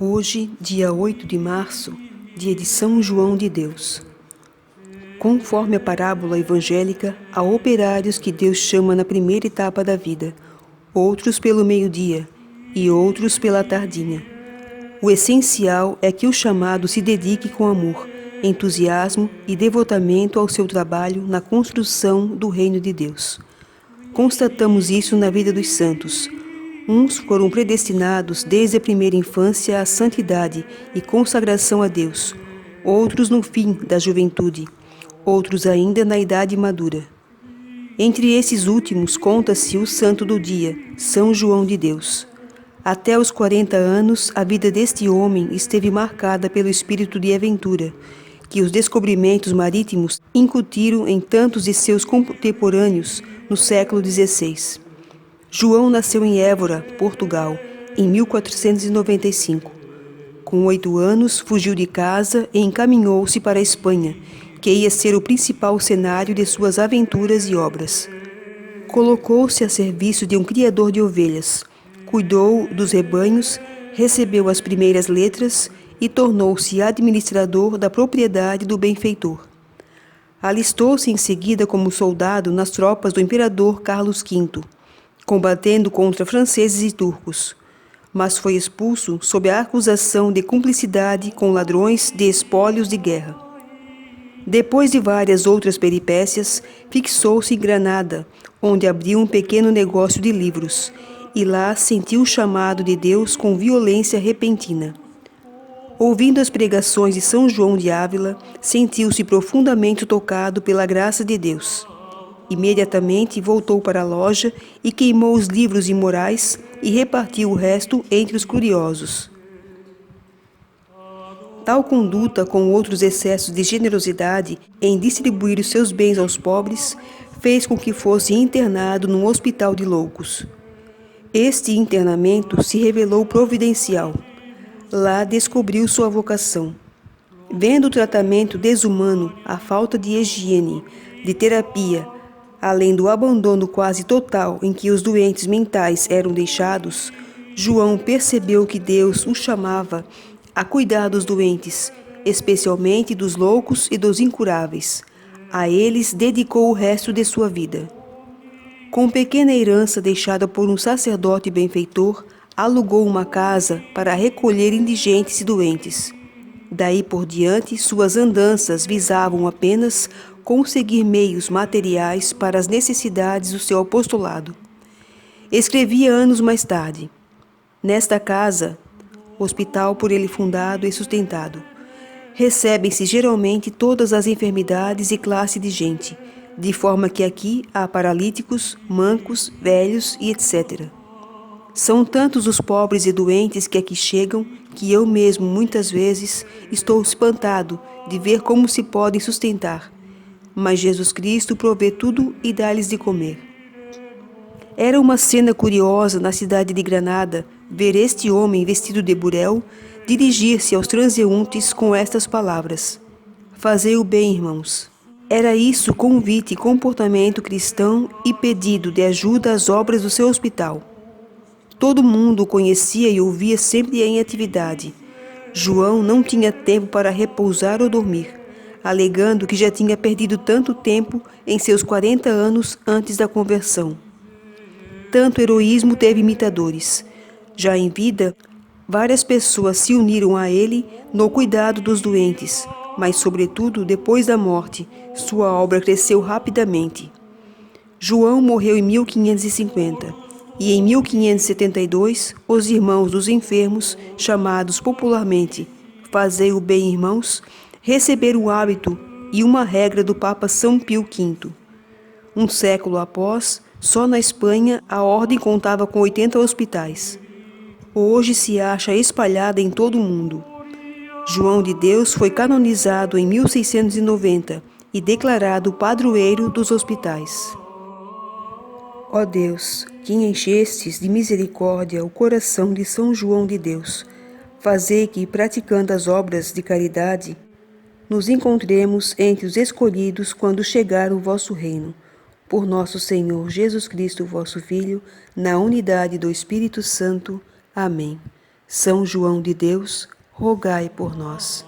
Hoje, dia 8 de março, dia de São João de Deus. Conforme a parábola evangélica, há operários que Deus chama na primeira etapa da vida, outros pelo meio-dia e outros pela tardinha. O essencial é que o chamado se dedique com amor, entusiasmo e devotamento ao seu trabalho na construção do reino de Deus. Constatamos isso na vida dos santos. Uns foram predestinados desde a primeira infância à santidade e consagração a Deus, outros no fim da juventude, outros ainda na idade madura. Entre esses últimos conta-se o santo do dia, São João de Deus. Até os 40 anos, a vida deste homem esteve marcada pelo espírito de aventura, que os descobrimentos marítimos incutiram em tantos de seus contemporâneos no século XVI. João nasceu em Évora, Portugal, em 1495. Com 8 anos, fugiu de casa e encaminhou-se para a Espanha, que ia ser o principal cenário de suas aventuras e obras. Colocou-se a serviço de um criador de ovelhas, cuidou dos rebanhos, recebeu as primeiras letras e tornou-se administrador da propriedade do benfeitor. Alistou-se em seguida como soldado nas tropas do imperador Carlos V, combatendo contra franceses e turcos, mas foi expulso sob a acusação de cumplicidade com ladrões de espólios de guerra. Depois de várias outras peripécias, fixou-se em Granada, onde abriu um pequeno negócio de livros, e lá sentiu o chamado de Deus com violência repentina. Ouvindo as pregações de São João de Ávila, sentiu-se profundamente tocado pela graça de Deus. Imediatamente voltou para a loja e queimou os livros imorais e repartiu o resto entre os curiosos. Tal conduta, com outros excessos de generosidade em distribuir os seus bens aos pobres, fez com que fosse internado num hospital de loucos. Este internamento se revelou providencial. Lá descobriu sua vocação. Vendo o tratamento desumano, a falta de higiene, de terapia, além do abandono quase total em que os doentes mentais eram deixados, João percebeu que Deus o chamava a cuidar dos doentes, especialmente dos loucos e dos incuráveis. A eles dedicou o resto de sua vida. Com pequena herança deixada por um sacerdote benfeitor, alugou uma casa para recolher indigentes e doentes. Daí por diante, suas andanças visavam apenas conseguir meios materiais para as necessidades do seu apostolado. Escrevia anos mais tarde: nesta casa, hospital por ele fundado e sustentado, recebem-se geralmente todas as enfermidades e classe de gente, de forma que aqui há paralíticos, mancos, velhos e etc. São tantos os pobres e doentes que aqui chegam que eu mesmo, muitas vezes, estou espantado de ver como se podem sustentar. Mas Jesus Cristo provê tudo e dá-lhes de comer. Era uma cena curiosa na cidade de Granada ver este homem vestido de burel dirigir-se aos transeuntes com estas palavras: fazei o bem, irmãos. Era isso convite e comportamento cristão e pedido de ajuda às obras do seu hospital. Todo mundo o conhecia e ouvia sempre em atividade. João não tinha tempo para repousar ou dormir, alegando que já tinha perdido tanto tempo em seus 40 anos antes da conversão. Tanto heroísmo teve imitadores. Já em vida, várias pessoas se uniram a ele no cuidado dos doentes, mas, sobretudo, depois da morte, sua obra cresceu rapidamente. João morreu em 1550. E em 1572, os irmãos dos enfermos, chamados popularmente Fazei o Bem, Irmãos, receberam o hábito e uma regra do Papa São Pio V. Um século após, só na Espanha a ordem contava com 80 hospitais. Hoje se acha espalhada em todo o mundo. João de Deus foi canonizado em 1690 e declarado padroeiro dos hospitais. Ó Deus, que enchestes de misericórdia o coração de São João de Deus, fazei que, praticando as obras de caridade, nos encontremos entre os escolhidos quando chegar o vosso reino. Por nosso Senhor Jesus Cristo, vosso Filho, na unidade do Espírito Santo. Amém. São João de Deus, rogai por nós.